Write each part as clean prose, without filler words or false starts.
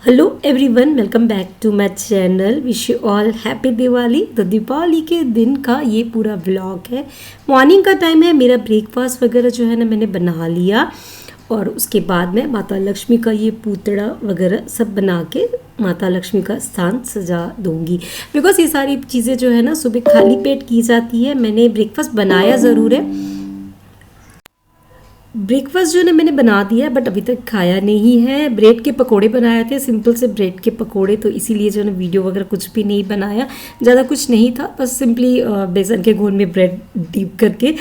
Hello everyone, welcome back to my channel. Wish you all happy Diwali. तो दीपावली के दिन का ये पूरा व्लॉग है। मॉर्निंग का टाइम है, मेरा ब्रेकफास्ट वगैरह जो है ना मैंने बना लिया और उसके बाद में माता लक्ष्मी का ये पूतड़ा वगैरह सब बना के माता लक्ष्मी का स्थान सजा दूंगी। बिकॉज ये सारी चीज़ें जो है ना सुबह खाली पेट की जाती है। मैंने ब्रेकफास्ट बनाया ज़रूर है, ब्रेकफास्ट जो है ना मैंने बना दिया बट अभी तक खाया नहीं है। ब्रेड के पकोड़े बनाए थे, सिंपल से ब्रेड के पकोड़े, तो इसीलिए जो है ना वीडियो वगैरह कुछ भी नहीं बनाया। ज़्यादा कुछ नहीं था, बस सिंपली बेसन के घोल में ब्रेड डीप करके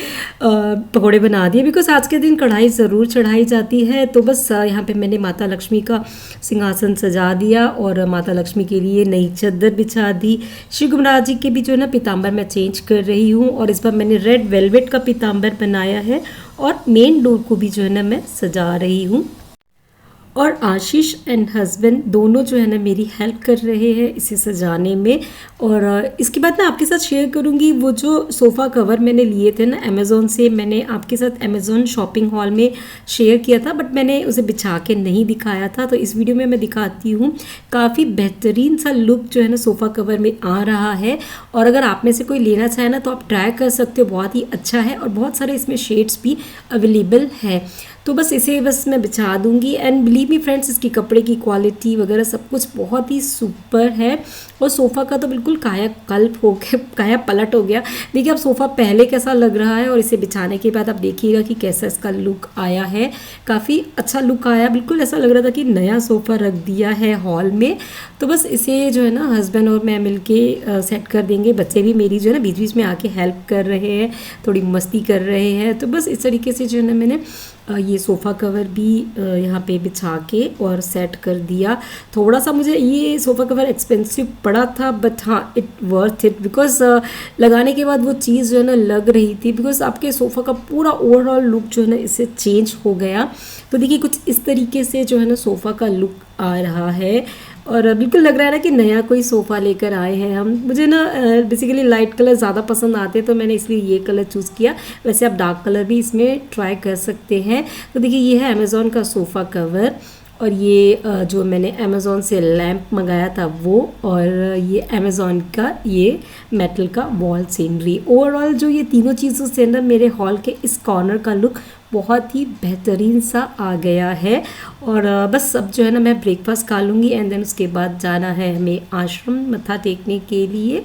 पकोड़े बना दिए। बिकॉज आज के दिन कढ़ाई ज़रूर चढ़ाई जाती है। तो बस यहाँ पे मैंने माता लक्ष्मी का सिंहासन सजा दिया और माता लक्ष्मी के लिए नई चादर बिछा दी। शिव महाराज जी के भी जो है ना पीताम्बर मैं चेंज कर रही हूँ और इस बार मैंने रेड वेलवेट का पीताम्बर बनाया है और मेन डोर को भी जो है ना मैं सजा रही हूँ। और आशीष एंड हस्बैंड दोनों जो है ना मेरी हेल्प कर रहे हैं इसे सजाने में। और इसके बाद मैं आपके साथ शेयर करूँगी वो जो सोफ़ा कवर मैंने लिए थे ना अमेज़ोन से। मैंने आपके साथ अमेज़ोन शॉपिंग हॉल में शेयर किया था बट मैंने उसे बिछा के नहीं दिखाया था, तो इस वीडियो में मैं दिखाती हूँ। काफ़ी बेहतरीन सा लुक जो है ना सोफ़ा कवर में आ रहा है और अगर आप में से कोई लेना चाहे ना तो आप ट्राई कर सकते हो। बहुत ही अच्छा है और बहुत सारे इसमें शेड्स भी अवेलेबल है। तो बस इसे बस मैं बिछा दूंगी एंड बिलीव मी फ्रेंड्स, इसकी कपड़े की क्वालिटी वगैरह सब कुछ बहुत ही सुपर है। और सोफ़ा का तो बिल्कुल कायाकल्प हो गया, काया पलट हो गया। देखिए अब सोफ़ा पहले कैसा लग रहा है और इसे बिछाने के बाद आप देखिएगा कि कैसा इसका लुक आया है। काफ़ी अच्छा लुक आया, बिल्कुल ऐसा लग रहा था कि नया सोफ़ा रख दिया है हॉल में। तो बस इसे जो है ना हस्बैंड और मैं मिलके सेट कर देंगे। बच्चे भी मेरी जो है ना बीच बीच में आके हेल्प कर रहे हैं, थोड़ी मस्ती कर रहे हैं। तो बस इस तरीके से जो है ना मैंने ये सोफ़ा कवर भी यहाँ पे बिछा के और सेट कर दिया। थोड़ा सा मुझे ये सोफ़ा कवर एक्सपेंसिव पड़ा था बट हाँ इट वर्थ इट। बिकॉज लगाने के बाद वो चीज़ जो है ना लग रही थी। बिकॉज आपके सोफ़ा का पूरा ओवरऑल लुक जो है ना इससे चेंज हो गया। तो देखिए कुछ इस तरीके से जो है ना सोफ़ा का लुक आ रहा है और बिल्कुल लग रहा है ना कि नया कोई सोफ़ा लेकर आए हैं हम। मुझे ना बेसिकली लाइट कलर ज़्यादा पसंद आते हैं तो मैंने इसलिए ये कलर चूज़ किया। वैसे आप डार्क कलर भी इसमें ट्राई कर सकते हैं। तो देखिए ये है अमेज़ॉन का सोफ़ा कवर और ये जो मैंने अमेज़ॉन से लैम्प मंगाया था वो, और ये अमेज़ॉन का ये मेटल का वॉल सीनरी। ओवरऑल जो ये तीनों चीज़ों से ना मेरे हॉल के इस कॉर्नर का लुक बहुत ही बेहतरीन सा आ गया है। और बस अब जो है ना मैं ब्रेकफास्ट खा लूँगी एंड देन उसके बाद जाना है हमें आश्रम मत्था टेकने के लिए।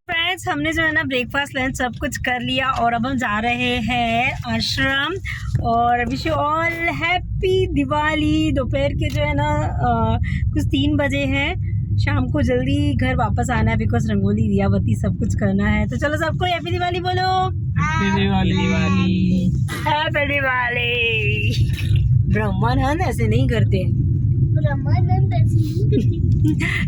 फ्रेंड्स हमने जो है ना ब्रेकफास्ट लंच सब कुछ कर लिया और अब हम जा रहे हैं आश्रम। और wish you all happy Diwali. दोपहर के जो है ना कुछ 3 बजे हैं। शाम को जल्दी घर वापस आना है बिकॉज रंगोली दिया बत्ती सब कुछ करना है। तो चलो सबको हैप्पी दिवाली बोलो। Happy Diwali, happy Diwali. ब्रह्मानंद ऐसे नहीं करते।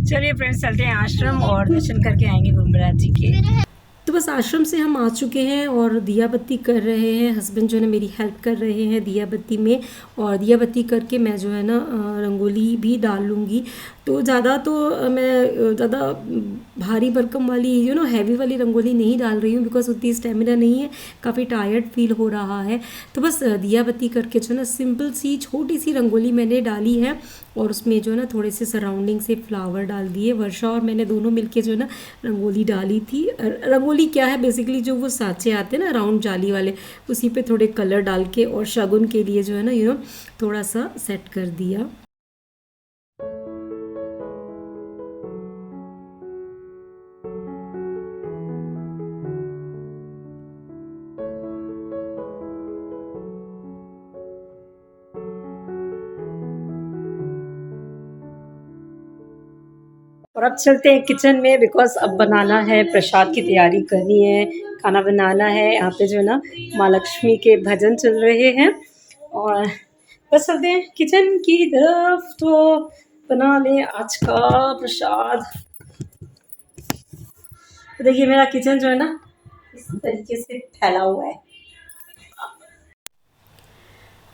चलिए फ्रेंड्स चलते हैं आश्रम और दर्शन करके आएंगे गुरु महाराज जी के। तो बस आश्रम से हम आ चुके हैं और दिया बत्ती कर रहे हैं। हस्बैंड जो है ना मेरी हेल्प कर रहे हैं दिया बत्ती में। और दिया बत्ती करके मैं जो है ना रंगोली भी डाल लूँगी। तो ज़्यादा तो मैं ज़्यादा भारी भरकम वाली हैवी वाली रंगोली नहीं डाल रही हूँ बिकॉज उतनी स्टेमिना नहीं है, काफ़ी टायर्ड फील हो रहा है। तो बस दिया बत्ती करके जो है ना सिंपल सी छोटी सी रंगोली मैंने डाली है और उसमें जो है ना थोड़े से सराउंडिंग से फ्लावर डाल दिए। वर्षा और मैंने दोनों मिलके जो है ना रंगोली डाली थी। रंगोली क्या है बेसिकली जो वो साँचे आते हैं ना राउंड जाली वाले, उसी पे थोड़े कलर डाल के और शगुन के लिए जो है ना थोड़ा सा सेट कर दिया। और अब चलते हैं किचन में बिकॉज अब बनाना है, प्रसाद की तैयारी करनी है, खाना बनाना है। यहाँ पे जो है ना माँ लक्ष्मी के भजन चल रहे हैं और बस चलते हैं किचन की तरफ। तो बना लें आज का प्रसाद। तो देखिए मेरा किचन जो है ना इस तरीके से फैला हुआ है।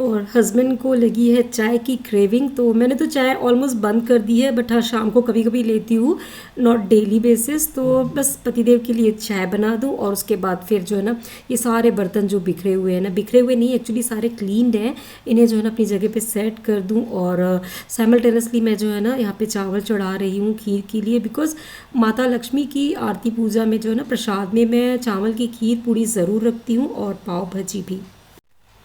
और हस्बैंड को लगी है चाय की क्रेविंग, तो मैंने तो चाय ऑलमोस्ट बंद कर दी है, बट हाँ शाम को कभी कभी लेती हूँ, नॉट डेली बेसिस। तो बस पतिदेव के लिए चाय बना दूँ और उसके बाद फिर जो है ना ये सारे बर्तन जो बिखरे हुए हैं ना, बिखरे हुए नहीं एक्चुअली सारे क्लीन्ड हैं, इन्हें जो है ना अपनी जगह पे सेट कर दूँ। और साइमल्टेनियसली मैं जो है ना यहाँ पे चावल चढ़ा रही हूँ खीर के लिए, बिकॉज माता लक्ष्मी की आरती पूजा में जो है ना प्रसाद में मैं चावल की खीर पूड़ी ज़रूर रखती हूँ और पाव भाजी भी।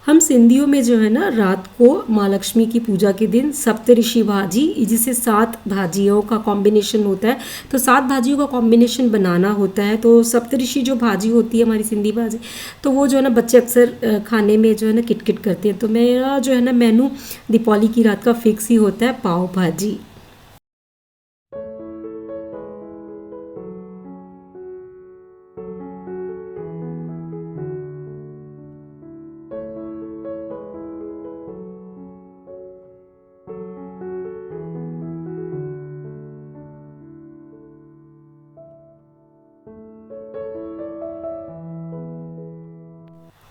हम सिंधियों में जो है ना रात को माँ लक्ष्मी की पूजा के दिन सप्तऋषि भाजी, जिसे 7 भाजियों का कॉम्बिनेशन होता है, तो 7 भाजियों का कॉम्बिनेशन बनाना होता है। तो सप्तऋषि जो भाजी होती है हमारी सिंधी भाजी, तो वो जो है ना बच्चे अक्सर खाने में जो है ना किटकिट करते हैं। तो मेरा जो है ना मेनू दीपावली की रात का फिक्स ही होता है पाव भाजी।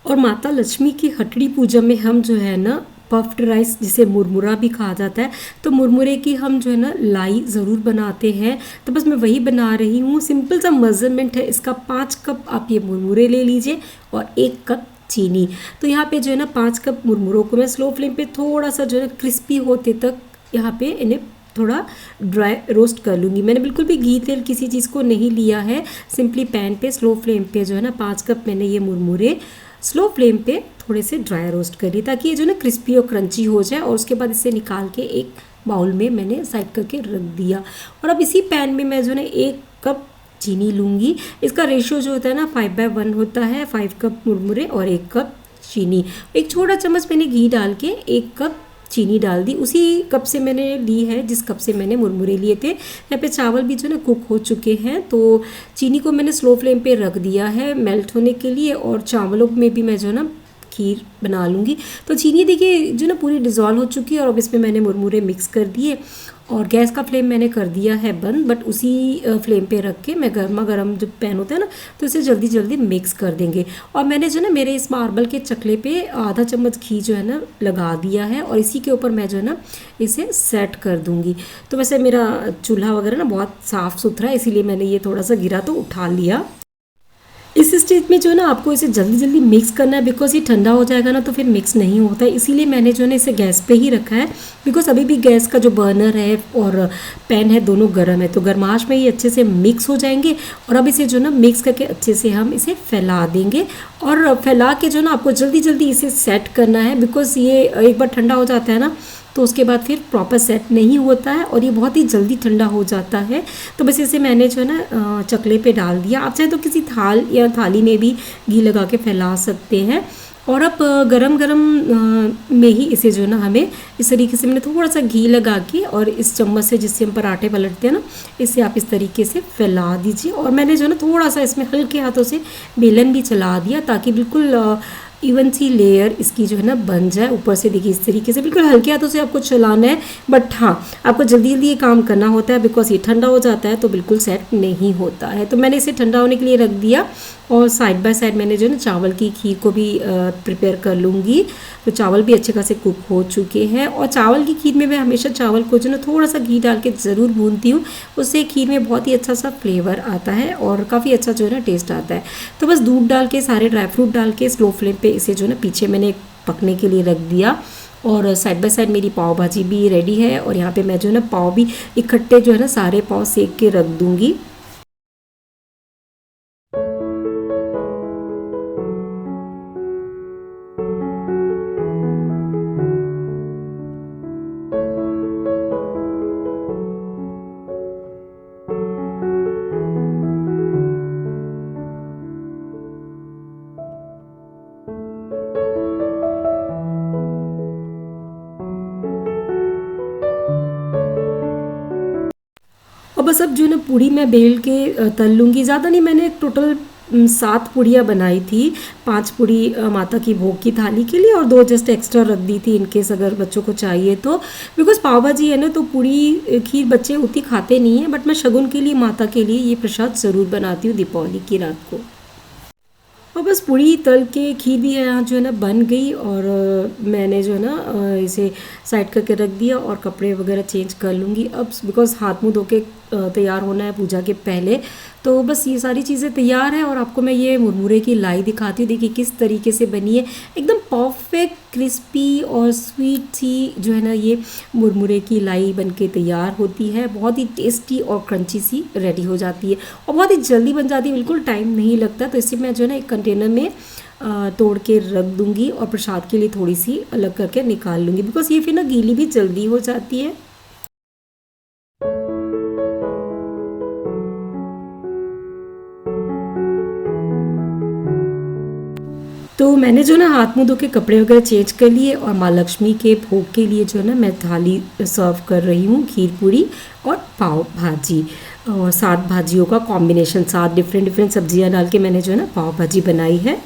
और माता लक्ष्मी की हटड़ी पूजा में हम जो है ना पफ्ड राइस, जिसे मुरमुरा भी कहा जाता है, तो मुरमुरे की हम जो है ना लाई ज़रूर बनाते हैं। तो बस मैं वही बना रही हूँ, सिंपल सा मेजरमेंट है इसका। 5 कप आप ये मुरमुरे ले लीजिए और 1 कप चीनी। तो यहाँ पे जो है ना 5 कप मुरमुरों को मैं स्लो फ्लेम पे थोड़ा सा जो है ना क्रिस्पी होते तक यहाँ पे इन्हें थोड़ा ड्राई रोस्ट कर लूँगी। मैंने बिल्कुल भी घी तेल किसी चीज़ को नहीं लिया है, सिंपली पैन पे स्लो फ्लेम पे जो है ना 5 कप मैंने ये मुरमुरे स्लो फ्लेम पे थोड़े से ड्राई रोस्ट करिए, ताकि ये जो ना क्रिस्पी और क्रंची हो जाए। और उसके बाद इसे निकाल के एक बाउल में मैंने साइड करके रख दिया। और अब इसी पैन में मैं जो ना 1 कप चीनी लूँगी। इसका रेशियो जो होता है ना 5/1 होता है, 5 कप मुरमुरे और 1 कप चीनी। एक छोटा चम्मच मैंने घी डाल के 1 कप चीनी डाल दी, उसी कप से मैंने ली है जिस कप से मैंने मुरमुरे लिए थे। यहाँ पे चावल भी जो ना कुक हो चुके हैं, तो चीनी को मैंने स्लो फ्लेम पे रख दिया है मेल्ट होने के लिए। और चावलों में भी मैं जो ना खीर बना लूँगी। तो चीनी देखिए जो ना पूरी डिज़ोल्व हो चुकी है, और अब इसमें मैंने मुरमुरे मिक्स कर दिए और गैस का फ्लेम मैंने कर दिया है बंद। बट उसी फ्लेम पे रख के मैं गर्मा गर्म जो पैन होता है ना, तो इसे जल्दी जल्दी मिक्स कर देंगे। और मैंने जो ना मेरे इस मार्बल के चकले पे आधा चम्मच घी जो है ना लगा दिया है, और इसी के ऊपर मैं जो है ना इसे सेट कर दूँगी। तो वैसे मेरा चूल्हा वगैरह ना बहुत साफ़ सुथरा है, इसीलिए मैंने ये थोड़ा सा गिरा तो उठा लिया। इस स्टेज में जो है ना आपको इसे जल्दी जल्दी मिक्स करना है, बिकॉज ये ठंडा हो जाएगा ना तो फिर मिक्स नहीं होता है। इसीलिए मैंने जो है ना इसे गैस पे ही रखा है, बिकॉज अभी भी गैस का जो बर्नर है और पैन है दोनों गर्म है, तो गर्माश में ये अच्छे से मिक्स हो जाएंगे। और अब इसे जो है ना मिक्स करके अच्छे से हम इसे फैला देंगे। और फैला के जो है ना आपको जल्दी जल्दी इसे सेट करना है, बिकॉज ये एक बार ठंडा हो जाता है ना तो उसके बाद फिर प्रॉपर सेट नहीं होता है, और ये बहुत ही जल्दी ठंडा हो जाता है। तो बस इसे मैंने जो है ना चकले पे डाल दिया। आप चाहे तो किसी थाल या थाली में भी घी लगा के फैला सकते हैं। और अब गरम गरम में ही इसे जो है ना हमें इस तरीके से मैंने थोड़ा सा घी लगा के, और इस चम्मच से जिससे हम पराठे पलटते हैं ना, इसे आप इस तरीके से फैला दीजिए। और मैंने जो है ना थोड़ा सा इसमें हल्के हाथों से बेलन भी चला दिया, ताकि बिल्कुल इवन सी लेयर इसकी जो है ना बन जाए। ऊपर से देखिए इस तरीके से बिल्कुल हल्के हाथों से आपको चलाना है। बट हाँ, आपको जल्दी जल्दी ये काम करना होता है, बिकॉज ये ठंडा हो जाता है तो बिल्कुल सेट नहीं होता है। तो मैंने इसे ठंडा होने के लिए रख दिया, और साइड बाय साइड मैंने जो है ना चावल की खीर को भी प्रिपेयर कर लूँगी। तो चावल भी अच्छे खासे कुक हो चुके हैं। और चावल की खीर में मैं हमेशा चावल को जो ना थोड़ा सा घी डाल के ज़रूर भूनती हूँ, उससे खीर में बहुत ही अच्छा सा फ्लेवर आता है और काफ़ी अच्छा जो है ना टेस्ट आता है। तो बस दूध डाल के सारे ड्राई फ्रूट डाल के स्लो फ्लेम पे इसे जो है ना पीछे मैंने पकने के लिए रख दिया। और साइड बाय साइड मेरी पाव भाजी भी रेडी है, और यहाँ पे मैं जो है ना पाव भी इकट्ठे जो है ना सारे पाव सेक के रख दूँगी। और बस अब जो है ना पूड़ी मैं बेल के तल लूँगी। ज़्यादा नहीं, मैंने टोटल 7 पूड़ियाँ बनाई थी। 5 पूड़ी माता की भोग की थाली के लिए, और 2 जस्ट एक्स्ट्रा रख दी थी इनकेस अगर बच्चों को चाहिए तो। बिकॉज पाव भाजी है ना, तो पूड़ी खीर बच्चे उतनी खाते नहीं हैं, बट मैं शगुन के लिए माता के लिए ये प्रसाद ज़रूर बनाती हूँ दीपावली की रात को। और बस पूरी तल के खीर भी है यहाँ जो है ना बन गई। और मैंने जो है ना इसे साइड करके रख दिया और कपड़े वगैरह चेंज कर लूँगी अब, बिकॉज़ हाथ मुँह धो के तैयार होना है पूजा के पहले। तो बस ये सारी चीज़ें तैयार हैं और आपको मैं ये मुरमुरे की लाई दिखाती हूँ। देखिए किस तरीके से बनी है, एकदम परफेक्ट क्रिस्पी और स्वीट सी जो है ना ये मुरमुरे की लाई बन के तैयार होती है। बहुत ही टेस्टी और क्रंची सी रेडी हो जाती है और बहुत ही जल्दी बन जाती है, बिल्कुल टाइम नहीं लगता। तो इसे मैं जो है ना एक कंटेनर में तोड़ के रख दूँगी और प्रसाद के लिए थोड़ी सी अलग करके निकाल लूँगी, बिकॉज़ ये फिर ना गीली भी जल्दी हो जाती है। तो मैंने जो ना हाथ मुँह धो के कपड़े वगैरह चेंज कर लिए और माँ लक्ष्मी के भोग के लिए जो है ना मैं थाली सर्व कर रही हूँ, खीर पूरी और पाव भाजी और 7 भाजियों का कॉम्बिनेशन, 7 डिफरेंट सब्जियाँ डाल के मैंने जो है ना पाव भाजी बनाई है।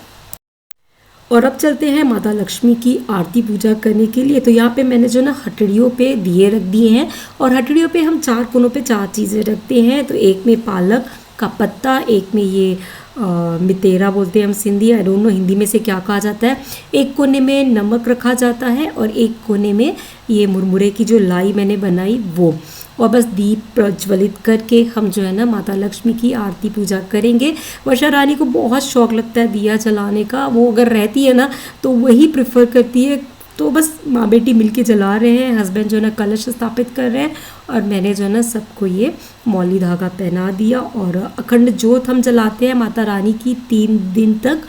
और अब चलते हैं माता लक्ष्मी की आरती पूजा करने के लिए। तो यहाँ पे मैंने जो ना हटड़ियों पे दिए रख दिए हैं और हटड़ियों पे हम 4 कोनों पे 4 चीज़ें रखते हैं। तो एक में पालक का पत्ता, एक में ये मितेरा बोलते हैं हम Sindhi, I don't know Hindi में से क्या कहा जाता है। एक कोने में नमक रखा जाता है और एक कोने में ये मुरमुरे की जो लाई मैंने बनाई वो। और बस दीप प्रज्वलित करके हम जो है ना माता लक्ष्मी की आरती पूजा करेंगे। वर्षा रानी को बहुत शौक लगता है दिया जलाने का, वो अगर रहती है ना तो वही प्रेफर करती है। तो बस माँ बेटी मिलके जला रहे हैं, हस्बैंड जो है ना कलश स्थापित कर रहे हैं और मैंने जो है ना सबको ये मौली धागा पहना दिया। और अखंड जोत हम जलाते हैं माता रानी की 3 दिन तक।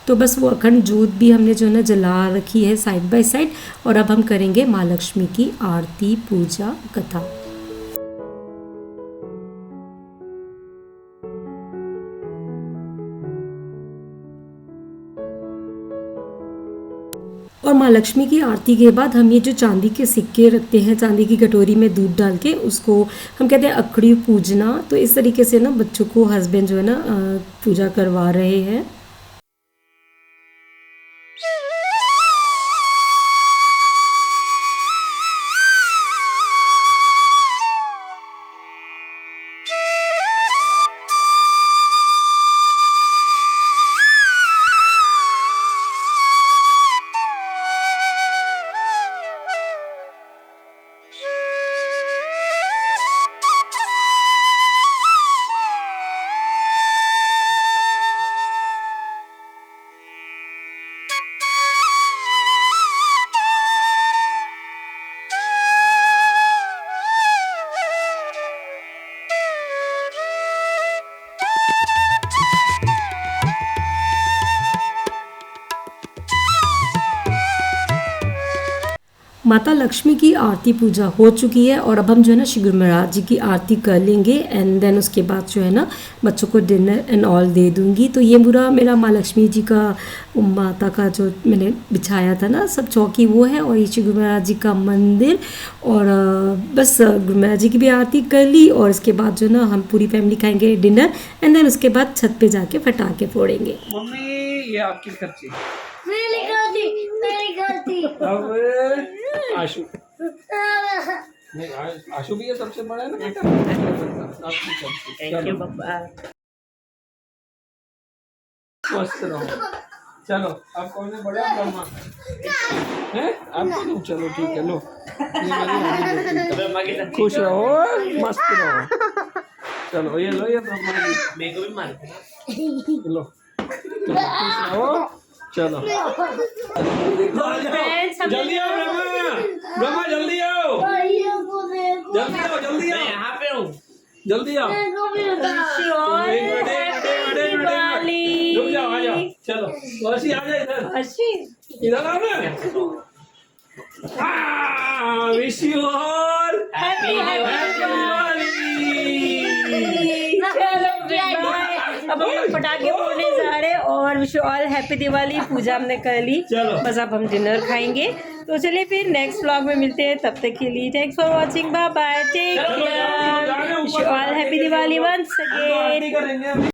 तो बस वो अखंड जोत भी हमने जो है ना जला रखी है साइड बाय साइड। और अब हम करेंगे माँ लक्ष्मी की आरती पूजा कथा। और माँ लक्ष्मी की आरती के बाद हम ये जो चांदी के सिक्के रखते हैं चांदी की कटोरी में दूध डाल के, उसको हम कहते हैं अखड़ी पूजना। तो इस तरीके से ना बच्चों को हस्बैंड जो है ना पूजा करवा रहे हैं। माता लक्ष्मी की आरती पूजा हो चुकी है और अब हम जो है ना श्री गुरु महाराज जी की आरती कर लेंगे एंड देन उसके बाद जो है ना बच्चों को डिनर एंड ऑल दे दूंगी। तो ये पूरा मेरा माँ लक्ष्मी जी का माता का जो मैंने बिछाया था ना सब चौकी वो है और ये श्री गुरु महाराज जी का मंदिर। और बस गुरु महाराज जी की भी आरती कर ली और इसके बाद जो ना हम पूरी फैमिली खाएंगे डिनर एंड देन उसके बाद छत पे जाके पटाखे फोड़ेंगे। मम्मी ये आपकी खर्ची मेरी गलती अब आशु नहीं आशु भी ये सबसे बड़ा है ना बेटा आपकी खर्ची। थैंक यू पापा। स्वस्थ रहो। चलो अब कौन है बड़ा ब्रह्मा है आपको दो, चलो ठीक है लो ये मेरी खुश रहो मस्त रहो। चलो ये लो ये ब्रह्मा जी मेरे को भी मार लो खुश रहो। चलो जल्दी आओ ब्रह्मा जल्दी आओ जल्दी आओ यहाँ पे हूँ जल्दी आओ रुक जाओ आ जाओ। चलो वर्षी आ जाए इधर आओ ना। Wish you all happy Diwali. अब हम पटाखे फोड़ने जा रहे हैं और wish you all happy Diwali. पूजा हमने कर ली, बस अब हम डिनर खाएंगे। तो चलिए फिर नेक्स्ट व्लॉग में मिलते हैं, तब तक के लिए thanks for watching, bye bye, take care, wish you all happy Diwali once again.